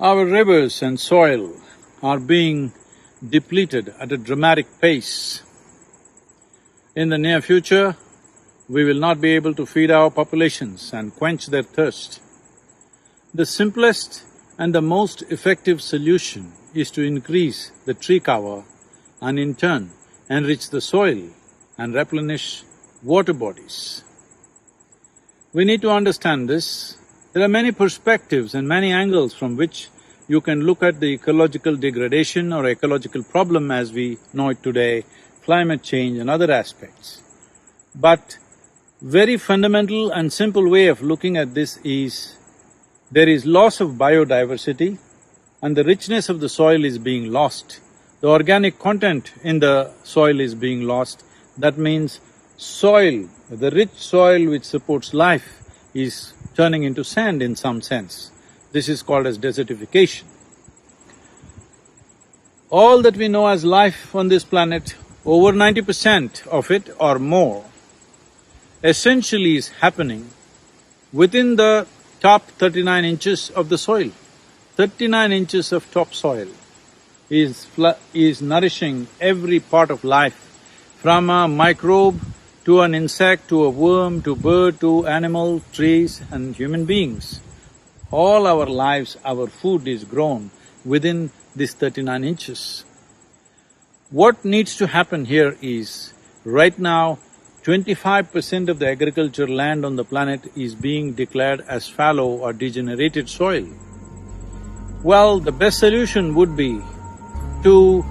Our rivers and soil are being depleted at a dramatic pace. In the near future, we will not be able to feed our populations and quench their thirst. The simplest and the most effective solution is to increase the tree cover and in turn enrich the soil and replenish water bodies. We need to understand this. There are many perspectives and many angles from which you can look at the ecological degradation or ecological problem as we know it today, climate change and other aspects. But very fundamental and simple way of looking at this is, there is loss of biodiversity and the richness of the soil is being lost. The organic content in the soil is being lost. That means soil, the rich soil which supports life is turning into sand in some sense. This is called as desertification. All that we know as life on this planet, over 90% of it or more, essentially is happening within the top 39 inches of the soil. 39 inches of topsoil is nourishing every part of life, from a microbe to an insect, to a worm, to bird, to animal, trees and human beings. All our lives, our food is grown within this 39 inches. What needs to happen here is, right now, 25% of the agricultural land on the planet is being declared as fallow or degenerated soil. Well, the best solution would be to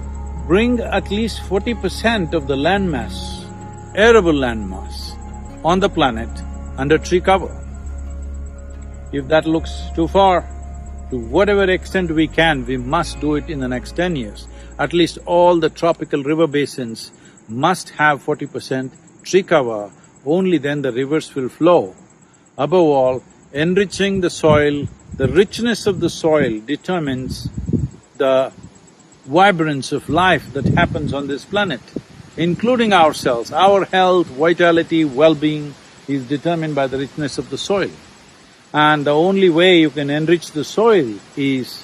bring at least 40% of the landmass, arable landmass on the planet under tree cover. If that looks too far, to whatever extent we can, we must do it in the next 10 years. At least all the tropical river basins must have 40% tree cover, only then the rivers will flow. Above all, enriching the soil, the richness of the soil determines the vibrance of life that happens on this planet, including ourselves. Our health, vitality, well-being is determined by the richness of the soil. And the only way you can enrich the soil is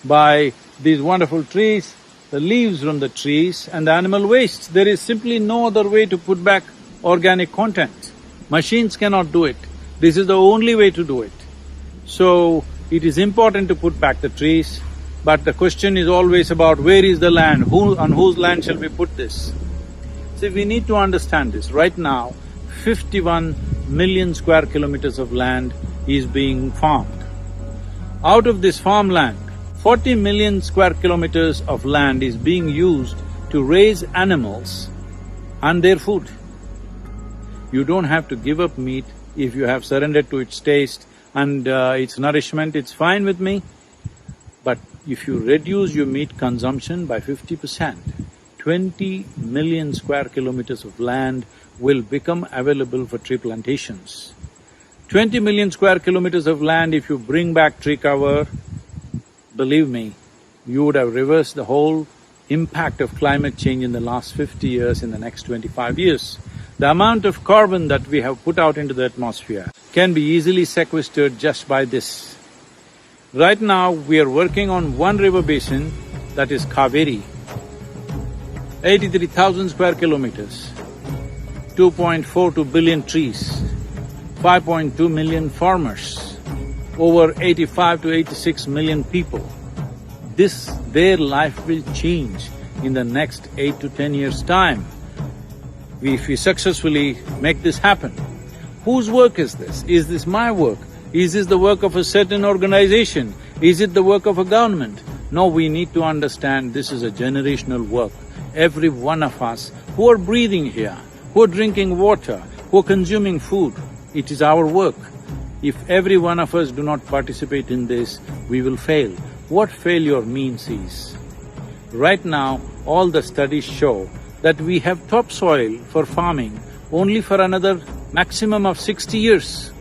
by these wonderful trees, the leaves from the trees and the animal waste. There is simply no other way to put back organic content. Machines cannot do it. This is the only way to do it. So, it is important to put back the trees, but the question is always about where is the land, on whose land shall we put this? See, we need to understand this. Right now, 51 million square kilometers of land is being farmed. Out of this farmland, 40 million square kilometers of land is being used to raise animals and their food. You don't have to give up meat if you have surrendered to its taste and its nourishment, it's fine with me. But if you reduce your meat consumption by 50%, 20 million square kilometers of land will become available for tree plantations. 20 million square kilometers of land, if you bring back tree cover, believe me, you would have reversed the whole impact of climate change in the last 50 years, in the next 25 years. The amount of carbon that we have put out into the atmosphere can be easily sequestered just by this. Right now, we are working on one river basin, that is Cauvery, 83,000 square kilometers, 2.42 billion trees, 5.2 million farmers, over 85 to 86 million people. Their life will change in the next 8 to 10 years' time if we successfully make this happen. Whose work is this? Is this my work? Is this the work of a certain organization? Is it the work of a government? No, we need to understand this is a generational work. Every one of us who are breathing here, who are drinking water, who are consuming food, it is our work. If every one of us do not participate in this, we will fail. What failure means is, right now, all the studies show that we have topsoil for farming only for another maximum of 60 years.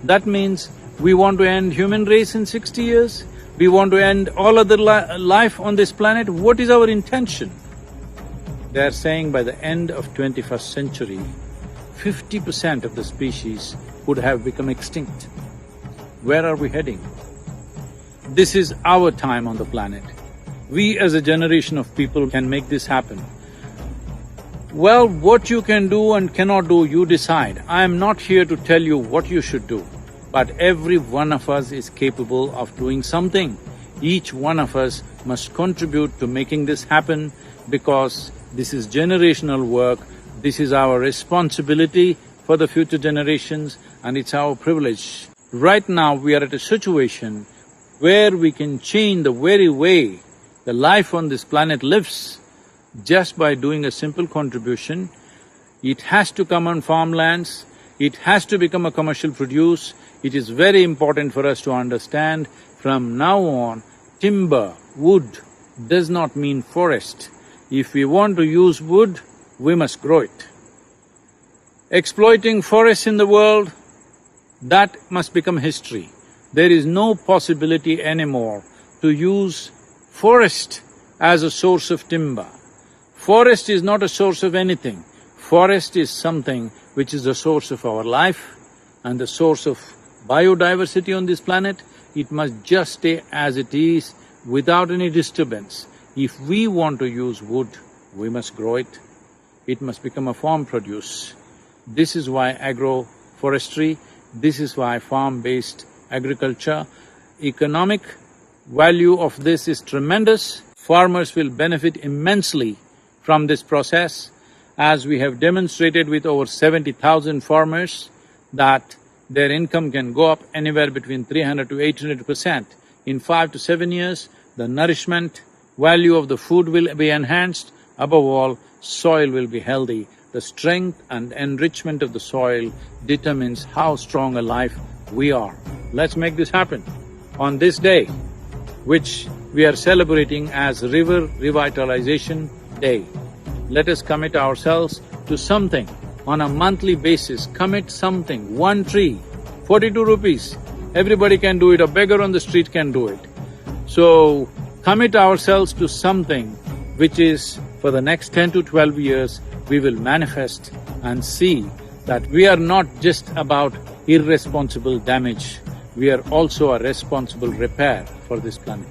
That means we want to end human race in 60 years, we want to end all other life on this planet. What is our intention? They are saying by the end of 21st century, 50% of the species would have become extinct. Where are we heading? This is our time on the planet. We as a generation of people can make this happen. Well, what you can do and cannot do, you decide. I am not here to tell you what you should do, but every one of us is capable of doing something. Each one of us must contribute to making this happen because this is generational work, this is our responsibility for the future generations and it's our privilege. Right now, we are at a situation where we can change the very way the life on this planet lives just by doing a simple contribution. It has to come on farmlands, it has to become a commercial produce. It is very important for us to understand from now on, timber, wood does not mean forest. If we want to use wood, we must grow it. Exploiting forests in the world, that must become history. There is no possibility anymore to use forest as a source of timber. Forest is not a source of anything. Forest is something which is the source of our life and the source of biodiversity on this planet. It must just stay as it is without any disturbance. If we want to use wood, we must grow it. It must become a farm produce. This is why agroforestry, this is why farm-based agriculture. Economic value of this is tremendous. Farmers will benefit immensely from this process, as we have demonstrated with over 70,000 farmers that their income can go up anywhere between 300 to 800%. In 5 to 7 years, the nourishment value of the food will be enhanced. Above all, soil will be healthy. The strength and enrichment of the soil determines how strong a life we are. Let's make this happen. On this day, which we are celebrating as River Revitalization Day, let us commit ourselves to something on a monthly basis. Commit something, 1 tree, 42 rupees. Everybody can do it, a beggar on the street can do it. So, commit ourselves to something which is for the next 10 to 12 years, we will manifest and see that we are not just about irresponsible damage, we are also a responsible repair for this planet.